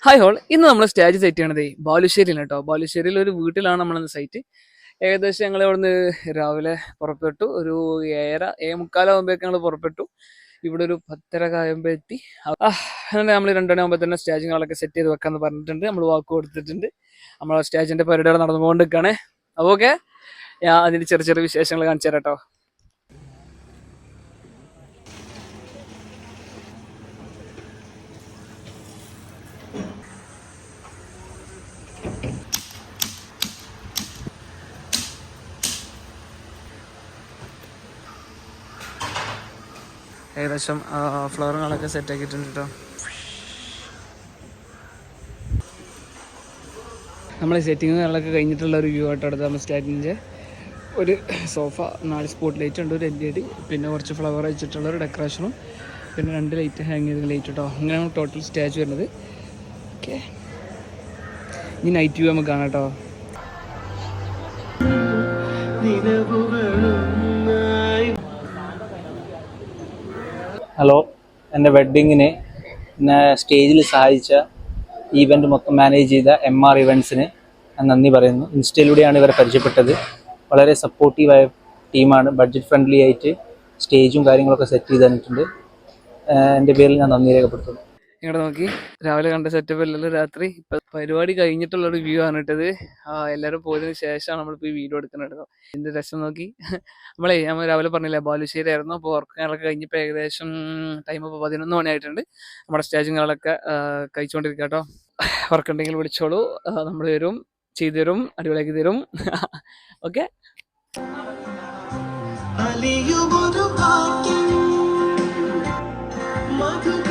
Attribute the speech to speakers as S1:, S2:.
S1: Hi whole, ഇന്ന് നമ്മൾ stage set ചെയ്യണതേ ബാലുശ്ശേരിയിലാണ് കേട്ടോ. ബാലുശ്ശേരിയിൽ ഒരു വീട്ടിലാണ് നമ്മളിന്ന് സൈറ്റ്. ഏകദേശം ഞങ്ങൾ ഇവിടുന്ന് രാവിലെ പുറപ്പെട്ടു. ഒരു 7:30 ഞങ്ങൾ പുറപ്പെട്ടു. ഇവിടെ ഒരു 10:30 ആകുമ്പോൾ എത്തി. അങ്ങനെ നമ്മൾ 2 മണിയാകുമ്പോൾ തന്നെ സ്റ്റേജുകളൊക്കെ സെറ്റ് ചെയ്ത് വെക്കാമെന്ന് പറഞ്ഞിട്ടുണ്ട്. നമ്മൾ വാക്ക് കൊടുത്തിട്ടുണ്ട്. നമ്മളെ സ്റ്റേജിൻ്റെ പരിപാടികൾ നടന്നുകൊണ്ടിരിക്കുകയാണ്. അപ്പോൾ ഓക്കെ, ഞാൻ അതിൻ്റെ ചെറിയ ചെറിയ വിശേഷങ്ങൾ കാണിച്ചു തരാം കേട്ടോ. ഏകദേശം ഫ്ലവറുകളൊക്കെ സെറ്റ് ആക്കിയിട്ടുണ്ട് കേട്ടോ. നമ്മൾ സെറ്റിങ്ങുകളൊക്കെ കഴിഞ്ഞിട്ടുള്ള ഒരു വ്യൂ ആയിട്ട് എടുത്ത് നമ്മൾ സ്റ്റേജിൻ്റെ ഒരു സോഫ, 4 സ്പോട്ട് ലൈറ്റ് ഉണ്ട്, ഒരു LED, പിന്നെ കുറച്ച് ഫ്ലവർ വെച്ചിട്ടുള്ള ഒരു ഡെക്കറേഷനും, പിന്നെ 2 ലൈറ്റ് ഹാങ് ചെയ്ത ലൈറ്റ് കേട്ടോ. അങ്ങനെയാണ് ടോട്ടൽ സ്റ്റേജ് വരുന്നത്. ഓക്കെ, ഇനി നൈറ്റ് വ്യൂ നമുക്ക് കാണാം കേട്ടോ.
S2: ഹലോ, എൻ്റെ വെഡ്ഡിങ്ങിന് എന്നെ സ്റ്റേജിൽ സഹായിച്ച ഈവൻറ്റ് മൊത്തം മാനേജ് ചെയ്ത MR ഇവൻറ്റ്സിന് ഞാൻ നന്ദി പറയുന്നു. ഇൻസ്റ്റയിലൂടെയാണ് ഇവരെ പരിചയപ്പെട്ടത്. വളരെ സപ്പോർട്ടീവായ ടീമാണ്. ബഡ്ജറ്റ് ഫ്രണ്ട്ലി ആയിട്ട് സ്റ്റേജും കാര്യങ്ങളൊക്കെ സെറ്റ് ചെയ്ത് തന്നിട്ടുണ്ട്. എൻ്റെ പേരിൽ ഞാൻ നന്ദി രേഖപ്പെടുത്തുന്നു.
S1: ഇങ്ങോട്ട് നോക്കി, രാവിലെ കണ്ട സെറ്റപ്പ് അല്ലല്ലോ രാത്രി. ഇപ്പം പരിപാടി കഴിഞ്ഞിട്ടുള്ളൊരു വ്യൂ ആണ് ഇട്ടത്. എല്ലാവരും പോയതിന് ശേഷമാണ് നമ്മളിപ്പോൾ ഈ വീഡിയോ എടുക്കുന്നത് കേട്ടോ. ഇതിൻ്റെ രസം നോക്കി. നമ്മൾ രാവിലെ പറഞ്ഞില്ലേ ബാലുശ്ശേരി ആയിരുന്നു. അപ്പോൾ വർക്കുകളൊക്കെ കഴിഞ്ഞപ്പോൾ ഏകദേശം ടൈം ഇപ്പോൾ 11 മണി ആയിട്ടുണ്ട്. നമ്മുടെ സ്റ്റേജിങ്ങളൊക്കെ കഴിച്ചുകൊണ്ടിരിക്കുക കേട്ടോ. വർക്ക് ഉണ്ടെങ്കിൽ വിളിച്ചോളൂ, നമ്മൾ തരും, ചെയ്തു തരും, അടിപൊളിയാക്കി തരും. ഓക്കെ,
S3: അലിയുമൊരു ഭാഗ്യം മധുര